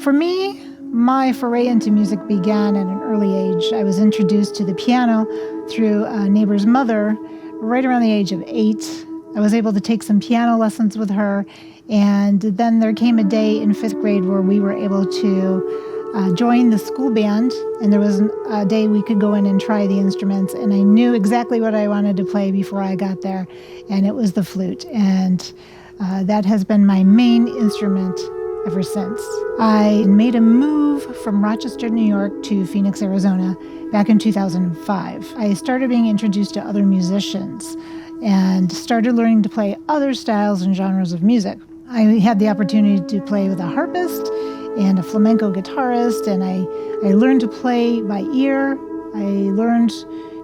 For me, my foray into music began at an early age. I was introduced to the piano through a neighbor's mother right around the age of 8. I was able to take some piano lessons with her, and then there came a day in 5th grade where we were able to join the school band, and there was a day we could go in and try the instruments, and I knew exactly what I wanted to play before I got there, and it was the flute, and that has been my main instrument ever since. I made a move from Rochester, New York to Phoenix, Arizona back in 2005. I started being introduced to other musicians and started learning to play other styles and genres of music. I had the opportunity to play with a harpist and a flamenco guitarist, and I learned to play by ear. I learned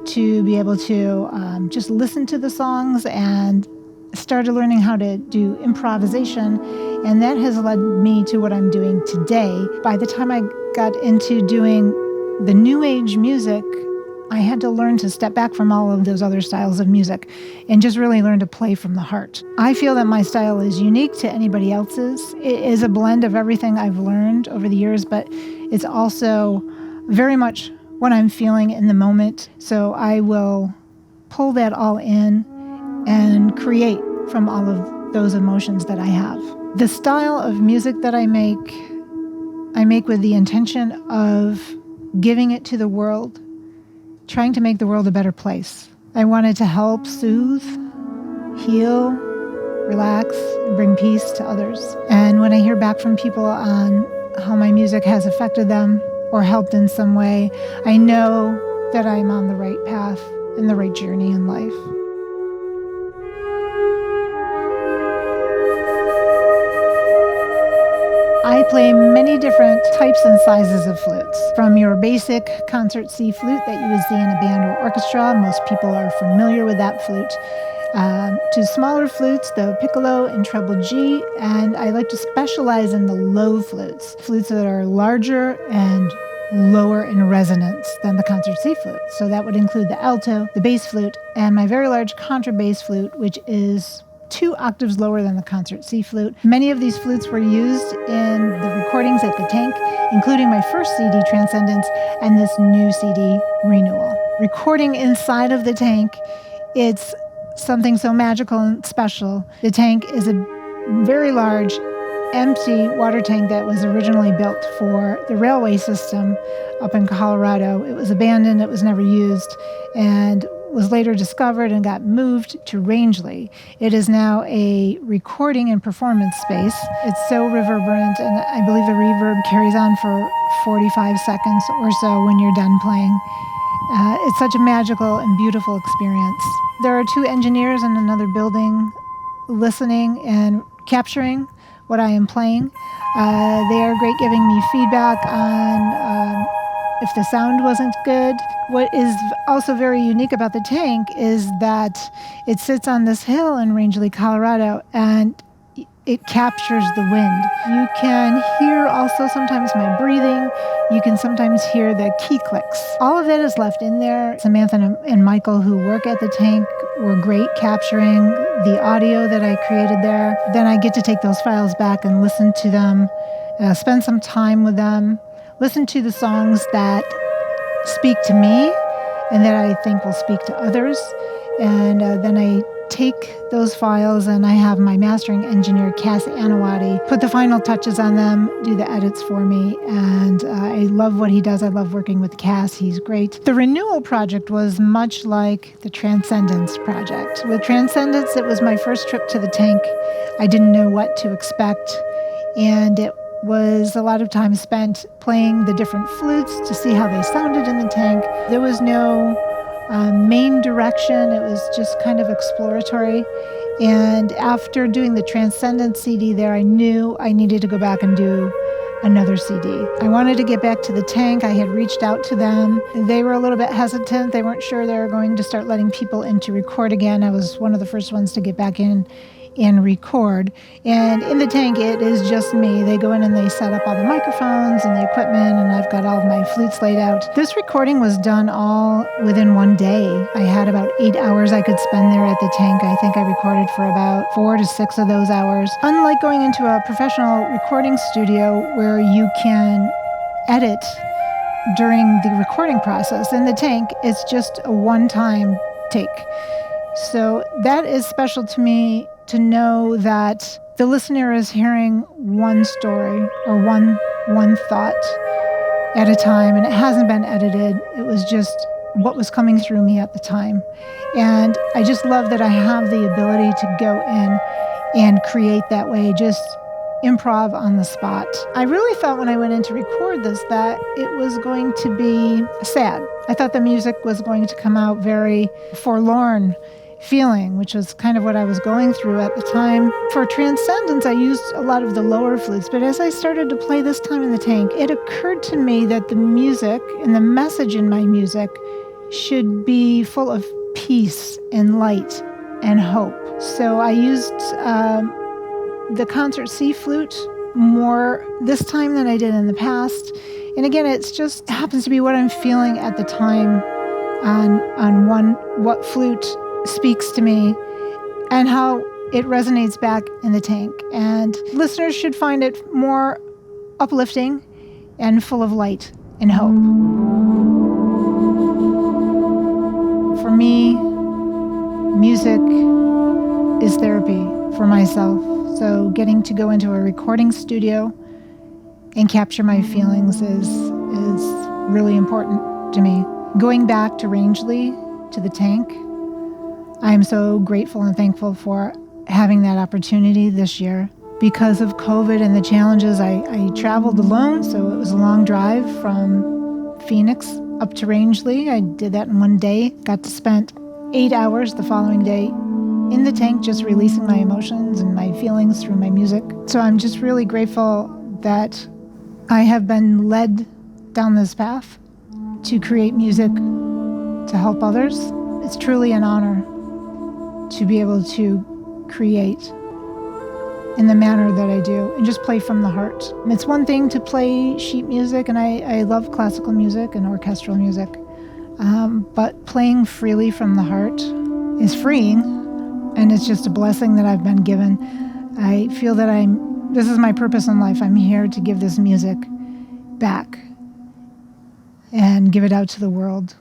to be able to just listen to the songs and started learning how to do improvisation, and that has led me to what I'm doing today. By the time I got into doing the new age music, I had to learn to step back from all of those other styles of music and just really learn to play from the heart. I feel that my style is unique to anybody else's. It is a blend of everything I've learned over the years, but it's also very much what I'm feeling in the moment. So I will pull that all in and create from all of those emotions that I have. The style of music that I make with the intention of giving it to the world, trying to make the world a better place. I wanted to help soothe, heal, relax, and bring peace to others. And when I hear back from people on how my music has affected them or helped in some way, I know that I'm on the right path and the right journey in life. I play many different types and sizes of flutes, from your basic concert C flute that you would see in a band or orchestra. Most people are familiar with that flute. To smaller flutes, the piccolo and treble G, and I like to specialize in the low flutes that are larger and lower in resonance than the concert C flute. So that would include the alto, the bass flute, and my very large contrabass flute, which is 2 octaves lower than the concert C flute. Many of these flutes were used in the recordings at the Tank, including my first CD, Transcendence, and this new CD, Renewal. Recording inside of the Tank, it's something so magical and special. The Tank is a very large, empty water tank that was originally built for the railway system up in Colorado. It was abandoned, it was never used, and was later discovered and got moved to Rangeley. It is now a recording and performance space. It's so reverberant, and I believe the reverb carries on for 45 seconds or so when you're done playing. It's such a magical and beautiful experience. There are 2 engineers in another building listening and capturing what I am playing. They are great giving me feedback on if the sound wasn't good. What is also very unique about the Tank is that it sits on this hill in Rangeley, Colorado, and it captures the wind. You can hear also sometimes my breathing. You can sometimes hear the key clicks. All of that is left in there. Samantha and Michael, who work at the Tank, were great capturing the audio that I created there. Then I get to take those files back and listen to them, spend some time with them, listen to the songs that speak to me and that I think will speak to others. And then I take those files and I have my mastering engineer, Cass Anawati, put the final touches on them, do the edits for me. And I love what he does. I love working with Cass. He's great. The Renewal project was much like the Transcendence project. With Transcendence, it was my first trip to the Tank. I didn't know what to expect. And it was a lot of time spent playing the different flutes to see how they sounded in the Tank. There was no main direction. It was just kind of exploratory. And after doing the Transcendence CD there, I knew I needed to go back and do another CD. I wanted to get back to the Tank. I had reached out to them. They were a little bit hesitant. They weren't sure they were going to start letting people in to record again. I was one of the first ones to get back in and record. And in the tank, it is just me. They go in and they set up all the microphones and the equipment, and I've got all of my flutes laid out. This recording was done all within one day. I had about 8 hours I could spend there at the tank. I think I recorded for about 4 to 6 of those hours. Unlike going into a professional recording studio where you can edit during the recording process, in the tank, it's just a one-time take. So that is special to me, to know that the listener is hearing one story or one thought at a time, and it hasn't been edited. It was just what was coming through me at the time. And I just love that I have the ability to go in and create that way, just improv on the spot. I really thought when I went in to record this that it was going to be sad. I thought the music was going to come out very forlorn feeling, which was kind of what I was going through at the time. For Transcendence, I used a lot of the lower flutes, but as I started to play this time in the tank, it occurred to me that the music and the message in my music should be full of peace and light and hope. So I used the concert C flute more this time than I did in the past. And again, it's just happens to be what I'm feeling at the time on what flute speaks to me and how it resonates back in the tank. And listeners should find it more uplifting and full of light and hope. For me, music is therapy for myself. So getting to go into a recording studio and capture my feelings is really important to me. Going back to Rangeley, to the tank, I am so grateful and thankful for having that opportunity this year. Because of COVID and the challenges, I traveled alone, so it was a long drive from Phoenix up to Rangeley. I did that in one day. Got to spend 8 hours the following day in the tank, just releasing my emotions and my feelings through my music. So I'm just really grateful that I have been led down this path to create music to help others. It's truly an honor to be able to create in the manner that I do and just play from the heart. It's one thing to play sheet music, and I love classical music and orchestral music, but playing freely from the heart is freeing, and it's just a blessing that I've been given. I feel that this is my purpose in life. I'm here to give this music back and give it out to the world.